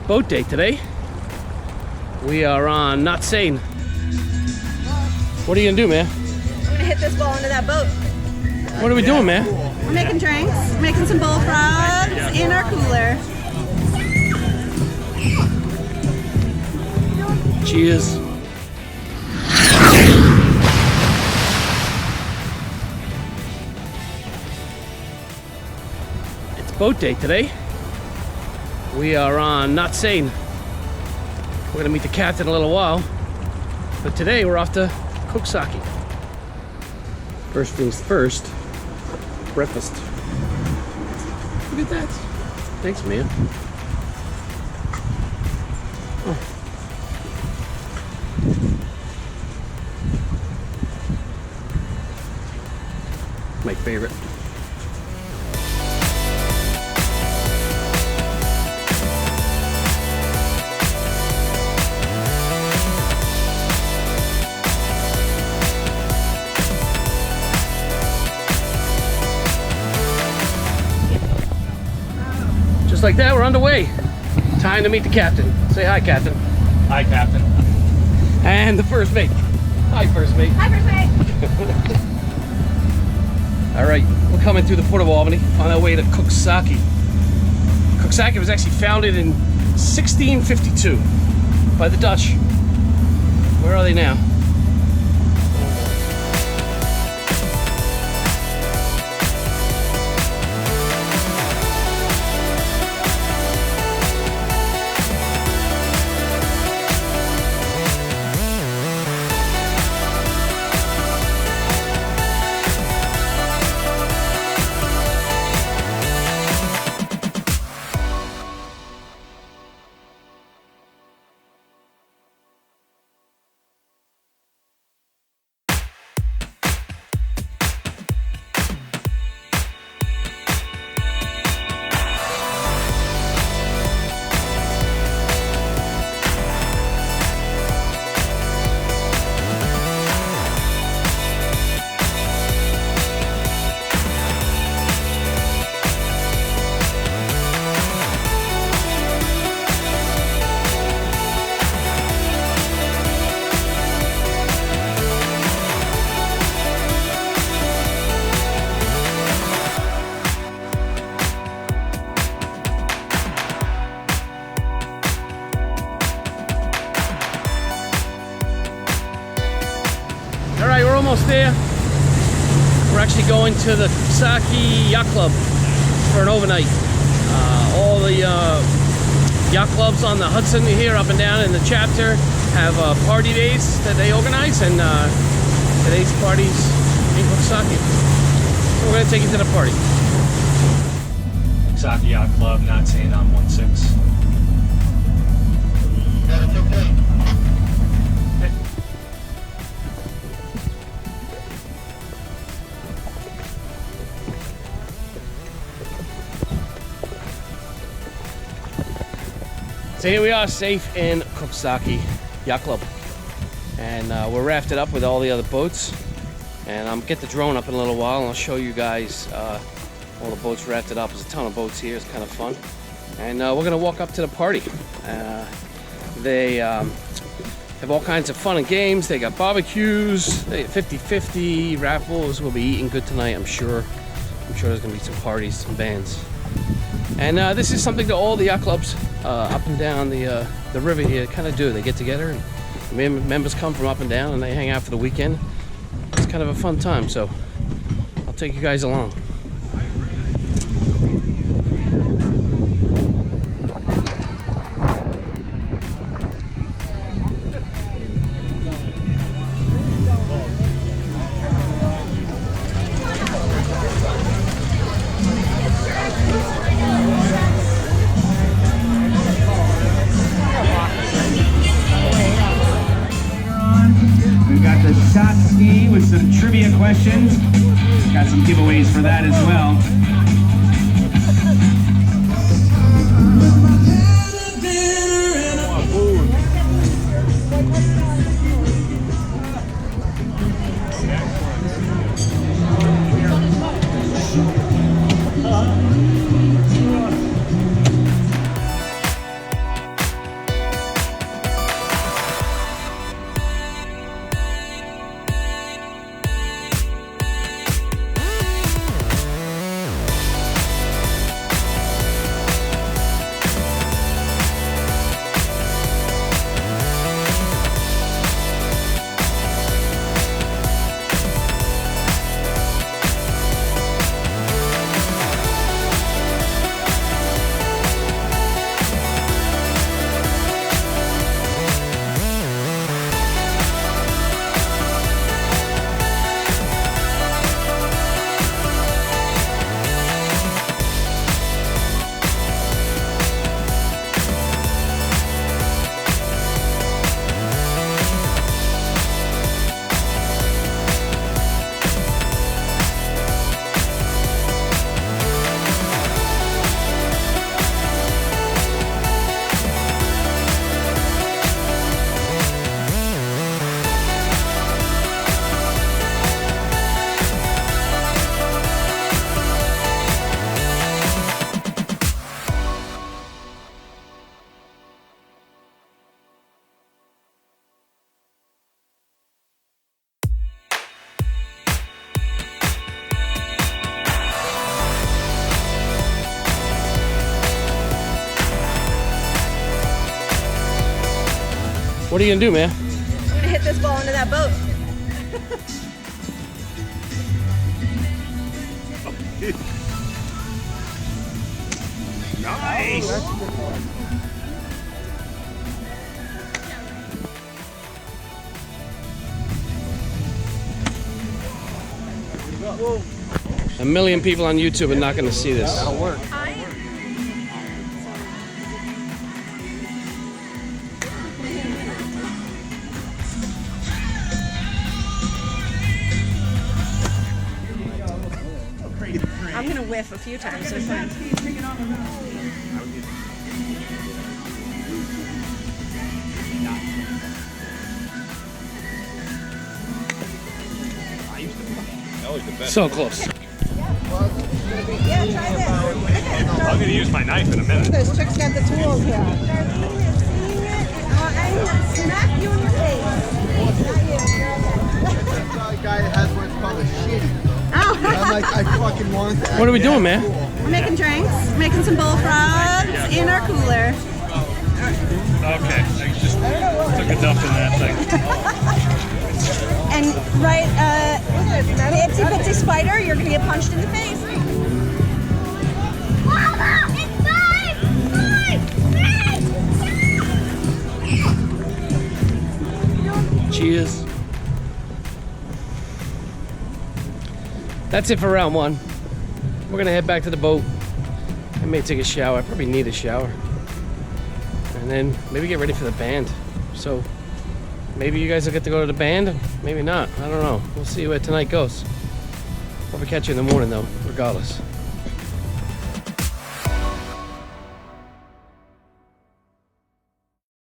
boat day today. We are on not Sane. What are you gonna do, man? We're gonna hit this ball into that boat. What are we doing, man? We're making drinks, making some bullfrogs in our cooler. Cheers. It's boat day today. We are on not Sane. We're gonna meet the captain in a little while, but today we're off to Coxsackie. First things first, breakfast. Look at that. Thanks, man. Oh. My favorite. Just like that, we're underway. Time to meet the captain. Say hi, Captain. Hi, Captain. And the first mate. Hi, first mate. Hi, first mate. All right, we're coming through the Port of Albany on our way to Coxsackie. Coxsackie was actually founded in 1652 by the Dutch. Where are they now? All right, we're almost there. We're actually going to the Coxsackie Yacht Club for an overnight. All the yacht clubs on the Hudson here, up and down in the chapter, have party days that they organize, and today's party's in Coxsackie. So we're gonna take you to the party. Coxsackie Yacht Club, not saying on 16. That's okay. So here we are, safe in Coxsackie Yacht Club, and we're rafted up with all the other boats. And I'll get the drone up in a little while, and I'll show you guys all the boats rafted up. There's a ton of boats here. It's kind of fun, and we're gonna walk up to the party. They have all kinds of fun and games. They got barbecues, they got 50-50 raffles. We'll be eating good tonight, I'm sure. I'm sure there's gonna be some parties, some bands. And this is something that all the yacht clubs up and down the river here kind of do. They get together, and members come from up and down, and they hang out for the weekend. It's kind of a fun time, so I'll take you guys along. We've got the shot ski with some trivia questions. Got some giveaways for that as well. What are you gonna do, man? I'm gonna hit this ball into that boat. Nice. A million people on YouTube are not gonna see this. That'll work. I'm gonna whiff a few times this time. So close. Yeah, try this. I'm gonna use my knife in a minute. Those chicks got the tools here. Smack you in your face. Guy that has what's called a shitty. Oh. I'm like, I fucking want that. What are we doing, man? We're making drinks, making some bullfrogs in our cooler. Okay, I just took a dump in that thing. And right, the itsy bitsy spider, you're gonna get punched in the face. Mama, it's mine! Cheers. That's it for round one. We're gonna head back to the boat. I may take a shower. I probably need a shower. And then maybe get ready for the band. So maybe you guys will get to go to the band, maybe not. I don't know. We'll see where tonight goes. Probably catch you in the morning though, regardless.